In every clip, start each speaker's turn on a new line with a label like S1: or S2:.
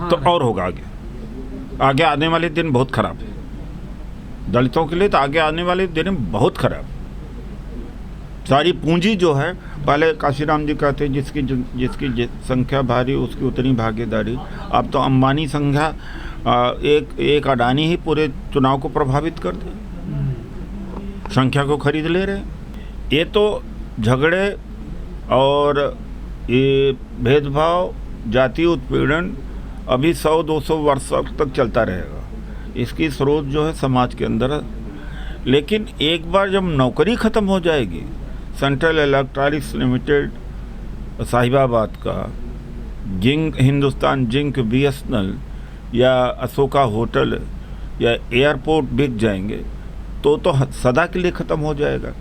S1: तो और होगा आगे आने वाले दिन बहुत खराब है दलितों के लिए। तो आगे आने वाले दिन बहुत खराब। सारी पूंजी जो है, पहले काशीराम जी कहते हैं जिसकी संख्या भारी उसकी उतनी भागीदारी। अब तो अंबानी संख्या एक अडानी ही पूरे चुनाव को प्रभावित कर दे, संख्या को खरीद ले रहे। ये तो झगड़े और ये भेदभाव, जातीय उत्पीड़न अभी 100-200 वर्ष तक चलता रहेगा। इसकी स्रोत जो है समाज के अंदर है। लेकिन एक बार जब नौकरी ख़त्म हो जाएगी, सेंट्रल इलेक्ट्रॉनिक्स लिमिटेड साहिबाबाद का, हिंदुस्तान जिंक, BSNL या अशोका होटल या एयरपोर्ट बिक जाएंगे तो सदा के लिए ख़त्म हो जाएगा।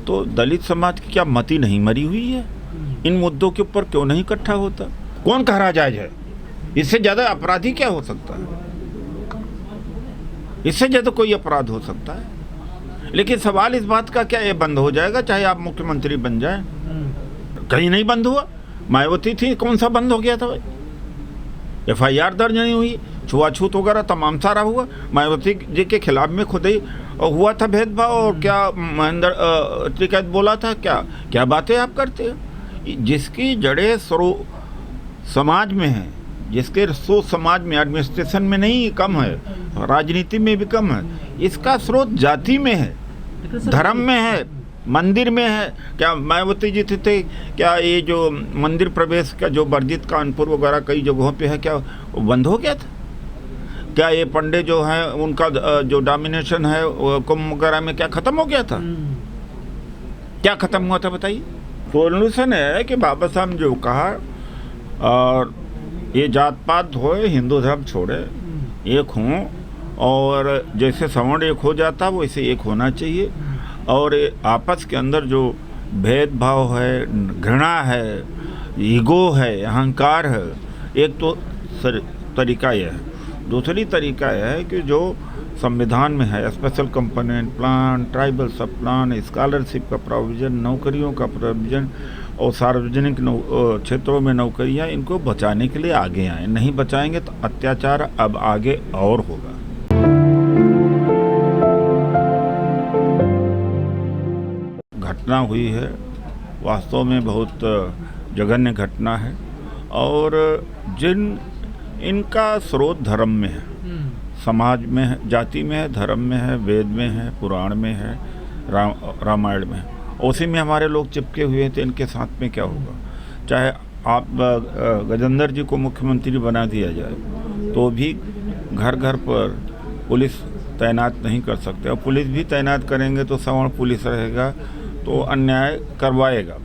S1: तो दलित समाज की क्या मति नहीं मरी हुई है? इन मुद्दों के ऊपर क्यों नहीं इकट्ठा होता? कौन कह रहा जायज है? इससे ज़्यादा अपराधी क्या हो सकता है? इससे ज़्यादा कोई अपराध हो सकता है? लेकिन सवाल इस बात का क्या ये बंद हो जाएगा चाहे आप मुख्यमंत्री बन जाए? कहीं नहीं बंद हुआ। मायावती थी, कौन सा बंद हो गया था भाई? FIR दर्ज नहीं हुई, छुआछूत वगैरह तमाम सारा हुआ। मायावती जी के खिलाफ में खुद ही हुआ था भेदभाव। और क्या महेंद्र टिकैत बोला था? क्या बातें आप करते हो? जिसकी जड़ें समाज में है, जिसके स्रोत समाज में, एडमिनिस्ट्रेशन में नहीं कम है, राजनीति में भी कम है, इसका स्रोत जाति में है, धर्म में है, मंदिर में है। क्या मायावती जी थे क्या ये जो मंदिर प्रवेश का जो वर्जित कानपुर वगैरह कई जगहों पे है, क्या वो बंद हो गया था? क्या ये पंडे जो हैं उनका जो डोमिनेशन है कुंभ वगैरह में क्या ख़त्म हो गया था? क्या ख़त्म हुआ था बताइए? सोल्यूशन है कि बाबा साहब जो कहा, और ये जात पात होए, हिंदू धर्म छोड़े, एक हों, और जैसे सवर्ण एक हो जाता वैसे एक होना चाहिए। और आपस के अंदर जो भेदभाव है, घृणा है, ईगो है, अहंकार है, एक तो तरीका यह है। दूसरी तरीका यह है कि जो संविधान में है, स्पेशल कंपोनेंट प्लान, ट्राइबल सब प्लान, स्कॉलरशिप का प्रोविज़न, नौकरियों का प्रोविज़न और सार्वजनिक क्षेत्रों में नौकरियां, इनको बचाने के लिए आगे आए। नहीं बचाएंगे तो अत्याचार अब आगे और होगा। घटना हुई है, वास्तव में बहुत जघन्य घटना है। और इनका स्रोत धर्म में है, समाज में है, जाति में है, धर्म में है, वेद में है, पुराण में है, रामायण में है। उसी में हमारे लोग चिपके हुए थे। इनके साथ में क्या होगा? चाहे आप गजेंद्र जी को मुख्यमंत्री बना दिया जाए तो भी घर घर पर पुलिस तैनात नहीं कर सकते। और पुलिस भी तैनात करेंगे तो सवर्ण पुलिस रहेगा तो अन्याय करवाएगा।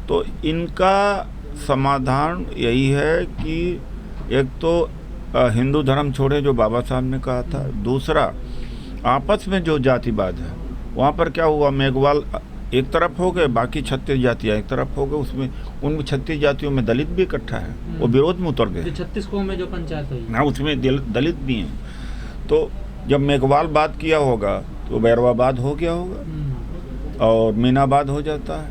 S1: तो इनका समाधान यही है कि एक तो हिंदू धर्म छोड़े, जो बाबा साहब ने कहा था। दूसरा, आपस में जो जातिवाद है, वहाँ पर क्या हुआ, मेघवाल एक तरफ हो गए, बाकी 36 जातियाँ एक तरफ हो गए। उसमें उन 36 जातियों में दलित भी इकट्ठा है, वो विरोध में उतर गए।
S2: 36 को में जो पंचायत हुई,
S1: हाँ, उसमें दलित भी हैं। तो जब मेघवाल बात किया होगा तो बैरवाबाद हो गया होगा और मीनाबाद हो जाता है,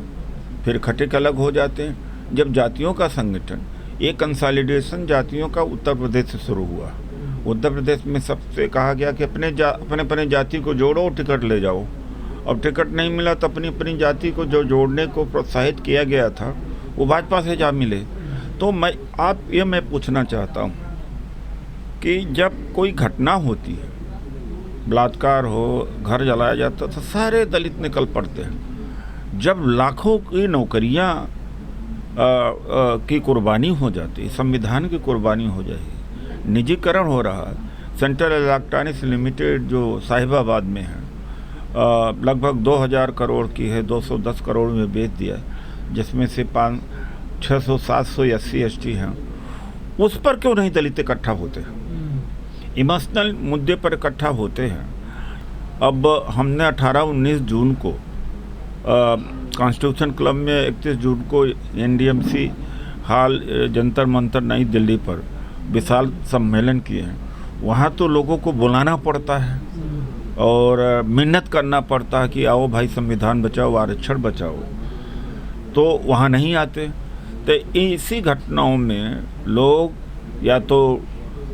S1: फिर खटिक अलग हो जाते हैं। जब जातियों का संगठन, एक कंसोलिडेशन जातियों का उत्तर प्रदेश से शुरू हुआ। उत्तर प्रदेश में सबसे कहा गया कि अपने जाति को जोड़ो, टिकट ले जाओ। अब टिकट नहीं मिला तो अपनी अपनी जाति को जो जोड़ने को प्रोत्साहित किया गया था वो भाजपा से जा मिले। तो मैं पूछना चाहता हूँ कि जब कोई घटना होती है, बलात्कार हो, घर जलाया जाता, तो सारे दलित निकल पड़ते हैं। जब लाखों की नौकरियाँ की कुर्बानी हो जाती, संविधान की कुर्बानी हो जाएगी, निजीकरण हो रहा है। सेंट्रल इलेक्ट्रॉनिक्स लिमिटेड जो साहिबाबाद में है, लगभग 2000 करोड़ की है, 210 करोड़ में बेच दिया, जिसमें से 600, 700 SC/ST हैं। उस पर क्यों नहीं दलित इकट्ठा होते हैं? इमोशनल मुद्दे पर इकट्ठा होते हैं। अब हमने 18-19 जून को कॉन्स्टिट्यूशन क्लब में 31 जून को NDMC हाल जंतर मंतर नई दिल्ली पर विशाल सम्मेलन किए हैं। वहाँ तो लोगों को बुलाना पड़ता है और मिन्नत करना पड़ता है कि आओ भाई संविधान बचाओ, आरक्षण बचाओ, तो वहाँ नहीं आते। तो इसी घटनाओं में लोग या तो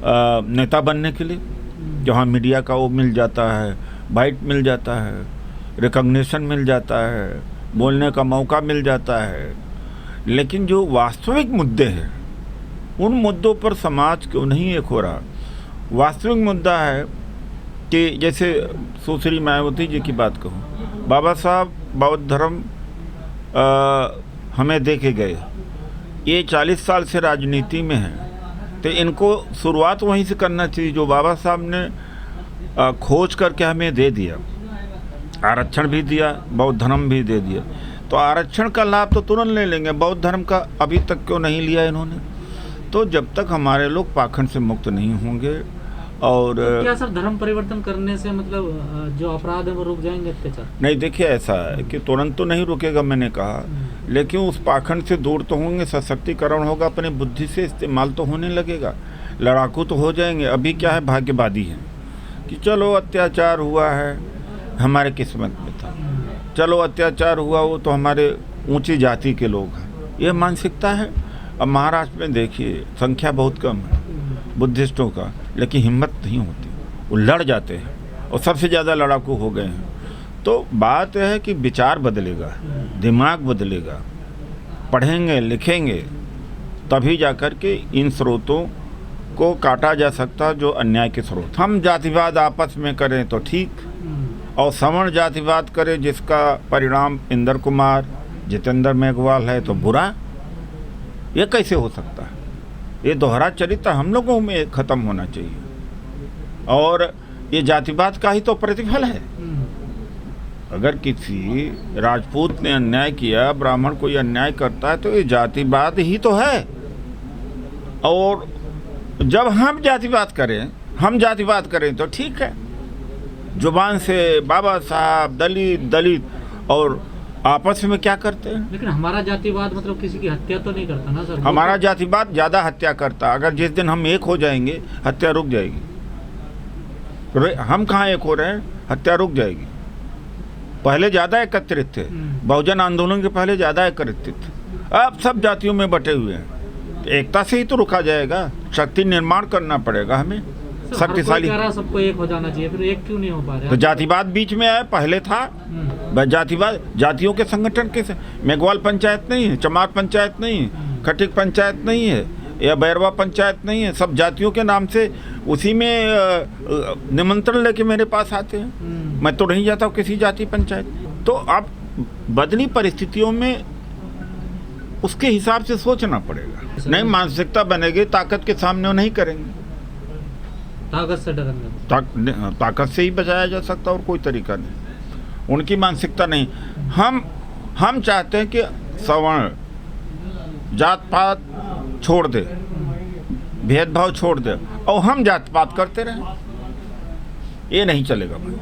S1: नेता बनने के लिए, जहाँ मीडिया का वो मिल जाता है, बाइट मिल जाता है, रिकॉग्निशन मिल जाता है, बोलने का मौका मिल जाता है। लेकिन जो वास्तविक मुद्दे हैं उन मुद्दों पर समाज क्यों नहीं एक हो रहा। वास्तविक मुद्दा है कि जैसे सुश्री मायावती जी की बात कहूँ, बाबा साहब बौद्ध धर्म हमें दे के गए, ये 40 साल से राजनीति में हैं, तो इनको शुरुआत वहीं से करना चाहिए जो बाबा साहब ने खोज करके हमें दे दिया। आरक्षण भी दिया, बौद्ध धर्म भी दे दिया, तो आरक्षण का लाभ तो तुरंत ले लेंगे, बौद्ध धर्म का अभी तक क्यों नहीं लिया इन्होंने। तो जब तक हमारे लोग पाखंड से मुक्त नहीं होंगे और
S2: तो क्या सर धर्म परिवर्तन करने से मतलब जो अपराध है वो रुक जाएंगे, अत्याचार?
S1: नहीं, देखिए ऐसा है कि तुरंत तो नहीं रुकेगा मैंने कहा, लेकिन उस पाखंड से दूर तो होंगे, सशक्तिकरण होगा, अपने बुद्धि से इस्तेमाल तो होने लगेगा, लड़ाकू तो हो जाएंगे। अभी क्या है, भाग्यवादी है कि चलो अत्याचार हुआ है, हमारे किस्मत में था, चलो अत्याचार हुआ, वो तो हमारे ऊंची जाति के लोग हैं, ये मानसिकता है। अब महाराष्ट्र में देखिए संख्या बहुत कम है बुद्धिस्टों का, लेकिन हिम्मत नहीं होती, वो लड़ जाते हैं और सबसे ज़्यादा लड़ाकू हो गए हैं। तो बात है कि विचार बदलेगा, दिमाग बदलेगा, पढ़ेंगे लिखेंगे तभी जाकर के इन स्रोतों को काटा जा सकता जो अन्याय के स्रोत। हम जातिवाद आपस में करें तो ठीक, और सवर्ण जातिवाद करें जिसका परिणाम इंदर कुमार, जितेंद्र मेघवाल है तो बुरा। ये कैसे हो सकता है? ये दोहरा चरित्र हम लोगों में ख़त्म होना चाहिए, और ये जातिवाद का ही तो प्रतिफल है। अगर किसी राजपूत ने अन्याय किया, ब्राह्मण कोई अन्याय करता है, तो ये जातिवाद ही तो है। और जब हम जातिवाद करें तो ठीक है, जुबान से बाबा साहब दलित और आपस में क्या करते हैं।
S2: लेकिन हमारा जातिवाद मतलब किसी की हत्या तो नहीं करता ना सर?
S1: हमारा जातिवाद ज़्यादा हत्या करता। अगर जिस दिन हम एक हो जाएंगे हत्या रुक जाएगी। हम कहाँ एक हो रहे हैं, हत्या रुक जाएगी। पहले ज़्यादा एकत्रित थे, बहुजन आंदोलन के पहले ज़्यादा एकत्रित थे, अब सब जातियों में बटे हुए हैं। एकता से ही तो रुका जाएगा, शक्ति निर्माण करना पड़ेगा हमें, शक्तिशाली।
S2: सबको एक हो जाना चाहिए, फिर एक क्यों नहीं हो पा रहा?
S1: तो जातिवाद बीच में आया, पहले था जातिवाद। जातियों के संगठन के मेघवाल पंचायत नहीं है, चमार पंचायत नहीं है, खटिक पंचायत नहीं है, या बैरवा पंचायत नहीं है, सब जातियों के नाम से उसी में निमंत्रण लेके मेरे पास आते हैं। मैं तो नहीं जाता हूँ किसी जाति पंचायत। तो अब बदली परिस्थितियों में उसके हिसाब से सोचना पड़ेगा। नहीं मानसिकता बनेगी, ताकत के सामने वो नहीं करेंगे।
S2: ताकत से डरेंगे,
S1: ताकत से ही बचाया जा सकता, और कोई तरीका नहीं। उनकी मानसिकता नहीं। हम चाहते हैं कि सवर्ण जात पात छोड़ दे, भेदभाव छोड़ दे, और हम जात पात करते रहें। ये नहीं चलेगा भाई।